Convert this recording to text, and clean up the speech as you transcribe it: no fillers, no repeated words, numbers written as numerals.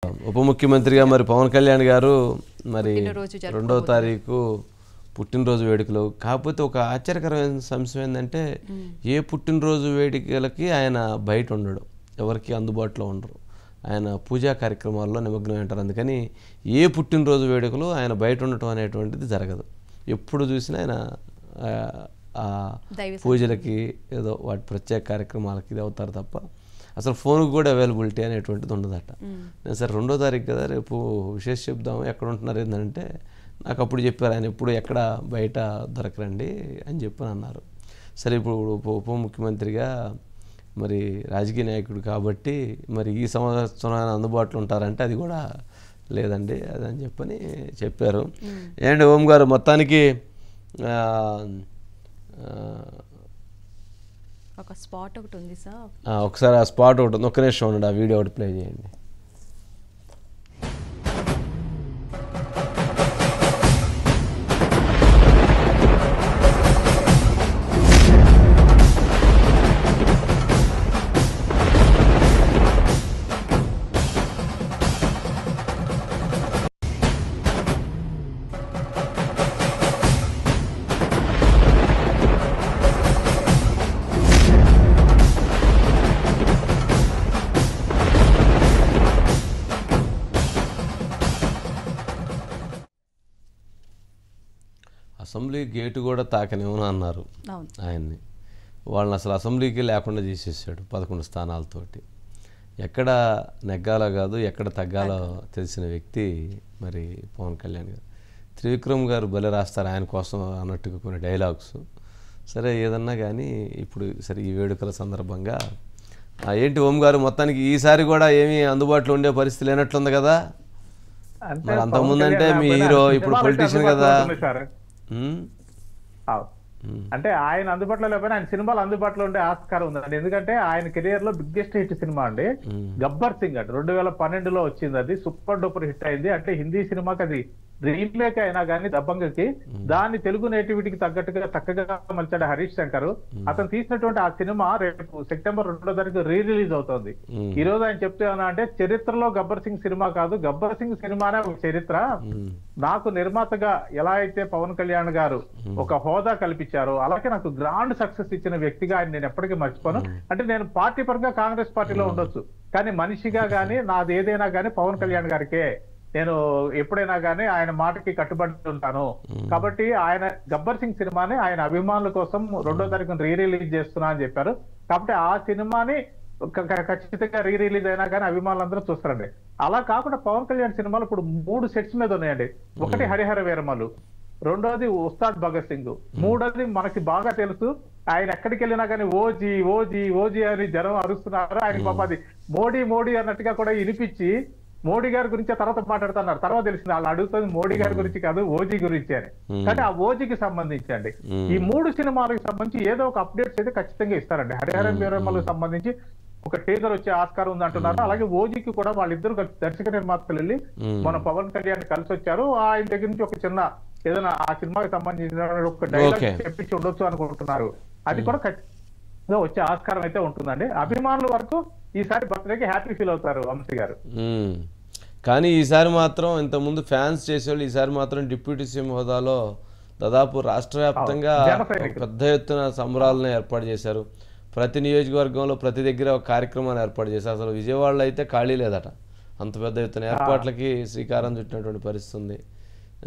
ఉప ముఖ్యమంత్రిగా మరి పవన్ కళ్యాణ్ గారు మరి 2వ తారీఖు పుట్టినరోజు వేడుకలు. కాకపోతే ఒక ఆశ్చర్యకరమైన అంశం ఏంటంటే ఏ పుట్టినరోజు వేడుకలకి ఆయన బయట ఉండడు, ఎవరికి అందుబాటులో ఉండరు, ఆయన పూజా కార్యక్రమాల్లో నిమగ్నం ఉంటారు. అందుకని ఏ పుట్టినరోజు వేడుకలు ఆయన బయట ఉండటం అనేటువంటిది జరగదు. ఎప్పుడు చూసినా ఆయన పూజలకి ఏదో వాటి ప్రత్యేక కార్యక్రమాలకి ఇది అవుతారు తప్ప అసలు ఫోన్కి కూడా అవైలబిలిటీ అనేటువంటిది ఉండదట. నేను సరే 2వ తారీఖు కదా రేపు విశేష చెప్దాము, ఎక్కడ ఉంటున్నారు ఏంటంటే నాకు అప్పుడు చెప్పారు ఆయన ఎప్పుడు ఎక్కడ బయట దొరకరండి అని చెప్పని అన్నారు. సరే ఇప్పుడు ఉప ముఖ్యమంత్రిగా మరి రాజకీయ నాయకుడు కాబట్టి మరి ఈ సంవత్సరం ఆయన అందుబాటులో ఉంటారంటే అది కూడా లేదండి అదని చెప్పని చెప్పారు. ఏంటి ఓం గారు మొత్తానికి ఒక స్పాట్ ఒకటి ఉంది సార్, ఒకసారి ఆ స్పాట్ ఒకటి ఉంది, ఒక్క నిమిషం ఉండండి, ఆ వీడియో ఒకటి ప్లే చేయండి. అసెంబ్లీ గేటు కూడా తాకనేమో అన్నారు ఆయన్ని. వాళ్ళని అసలు అసెంబ్లీకి లేకుండా చేసేసాడు 11 స్థానాలతోటి. ఎక్కడ నెగ్గాలో కాదు ఎక్కడ తగ్గాలో తెలిసిన వ్యక్తి మరి పవన్ కళ్యాణ్ గారు. త్రివిక్రమ్ గారు భలే రాస్తారు ఆయన కోసం అన్నట్టుగా కొన్ని డైలాగ్స్. సరే ఏదన్నా కానీ ఇప్పుడు సరే ఈ వేడుకల సందర్భంగా ఏంటి ఓం గారు మొత్తానికి ఈసారి కూడా ఏమీ అందుబాటులో ఉండే పరిస్థితి లేనట్లుంది కదా. మరి అంతకుముందు అంటే మీ హీరో ఇప్పుడు పొలిటీషియన్ కదా. అంటే ఆయన అందుబాటులో లేకపోయినా ఆయన సినిమాలు అందుబాటులో ఉండే ఆస్కారం ఉందండి. ఎందుకంటే ఆయన కెరియర్ లో బిగ్గెస్ట్ హిట్ సినిమా అండి గబ్బర్ సింగ్ అండి. 2012లో వచ్చింది, అది సూపర్ డూపర్ హిట్ అయింది. అంటే హిందీ సినిమాకి అది రీమేక్ అయినా కానీ దబ్బంగకి దాన్ని తెలుగు నేటివిటీకి తగ్గట్టుగా చక్కగా మలిచాడు హరీష్ శంకర్. అతను తీసినటువంటి ఆ సినిమా రేపు సెప్టెంబర్ 2వ తారీఖు రీరిలీజ్ అవుతుంది. ఈ రోజు ఆయన చెప్తే అంటే చరిత్రలో గబ్బర్ సింగ్ సినిమా కాదు, గబ్బర్ సింగ్ సినిమానే ఒక చరిత్ర. నాకు నిర్మాతగా ఎలా అయితే పవన్ కళ్యాణ్ గారు ఒక హోదా కల్పించారో అలాగే నాకు గ్రాండ్ సక్సెస్ ఇచ్చిన వ్యక్తిగా ఆయన నేను ఎప్పటికీ మర్చిపోను. అంటే నేను పార్టీ పరంగా కాంగ్రెస్ పార్టీలో ఉండొచ్చు, కానీ మనిషిగా కానీ నాది ఏదైనా కానీ పవన్ కళ్యాణ్ గారికే నేను ఎప్పుడైనా కానీ ఆయన మాటకి కట్టుబడి ఉంటాను. కాబట్టి ఆయన గబ్బర్ సింగ్ సినిమాని ఆయన అభిమానుల కోసం 2వ తారీఖున రిలీజ్ చేస్తున్నా అని చెప్పారు. కాబట్టి ఆ సినిమాని ఖచ్చితంగా రిలీజ్ అయినా కానీ అభిమానులందరూ చూస్తారండి. అలా కాకుండా పవన్ కళ్యాణ్ సినిమాలు ఇప్పుడు 3 సెట్స్ మీద ఉన్నాయండి. ఒకటి హరిహర వీరమలు, 2వది ఉస్తాద్ భగత్ సింగ్, 3వది మనకి బాగా తెలుసు ఆయన ఎక్కడికి వెళ్ళినా కానీ ఓజీ ఓజీ ఓజీ అని జనం అరుస్తున్నారు. ఆయన పాపది మోడీ మోడీ అన్నట్టుగా కూడా వినిపించి మోడీ గారి గురించి తర్వాత మాట్లాడుతున్నారు. తర్వాత తెలిసింది వాళ్ళు అడుగుతుంది మోడీ గారి గురించి కాదు ఓజీ గురించి అని. కానీ ఆ ఓజీకి సంబంధించి అండి ఈ 3 సినిమాలకు సంబంధించి ఏదో ఒక అప్డేట్స్ అయితే ఖచ్చితంగా ఇస్తారండి. హరిహర వీరమలకు సంబంధించి ఒక టీజర్ వచ్చే ఆస్కారం ఉంది అంటున్నారు. అలాగే ఓజీకి కూడా వాళ్ళిద్దరు దర్శక నిర్మాతలు వెళ్ళి మన పవన్ కళ్యాణ్ కలిసి వచ్చారు. ఆయన దగ్గర నుంచి ఒక చిన్న ఏదైనా ఆ సినిమాకి సంబంధించిన ఒక డైలాగ్ చెప్పించి ఉండొచ్చు అనుకుంటున్నారు. అది కూడా ఖచ్చితంగా వచ్చే ఆస్కారం అయితే ఉంటుందండి. అభిమానుల వరకు ఈసారి బర్త్డేకి హ్యాపీ ఫీల్ అవుతారు వంశీ గారు. కానీ ఈసారి మాత్రం ఇంతకుముందు ఫ్యాన్స్ చేసేవాళ్ళు ఈసారి మాత్రం డిప్యూటీ సీఎం హోదాలో దాదాపు రాష్ట్ర వ్యాప్తంగా పెద్ద ఎత్తున సంబరాలను ఏర్పాటు చేశారు. ప్రతి నియోజకవర్గంలో ప్రతి దగ్గర ఒక కార్యక్రమాన్ని ఏర్పాటు చేశారు. అసలు విజయవాడలో అయితే ఖాళీ లేదట, అంత పెద్ద ఎత్తున ఏర్పాట్లకి శ్రీకారం చుట్టినటువంటి పరిస్థితి ఉంది.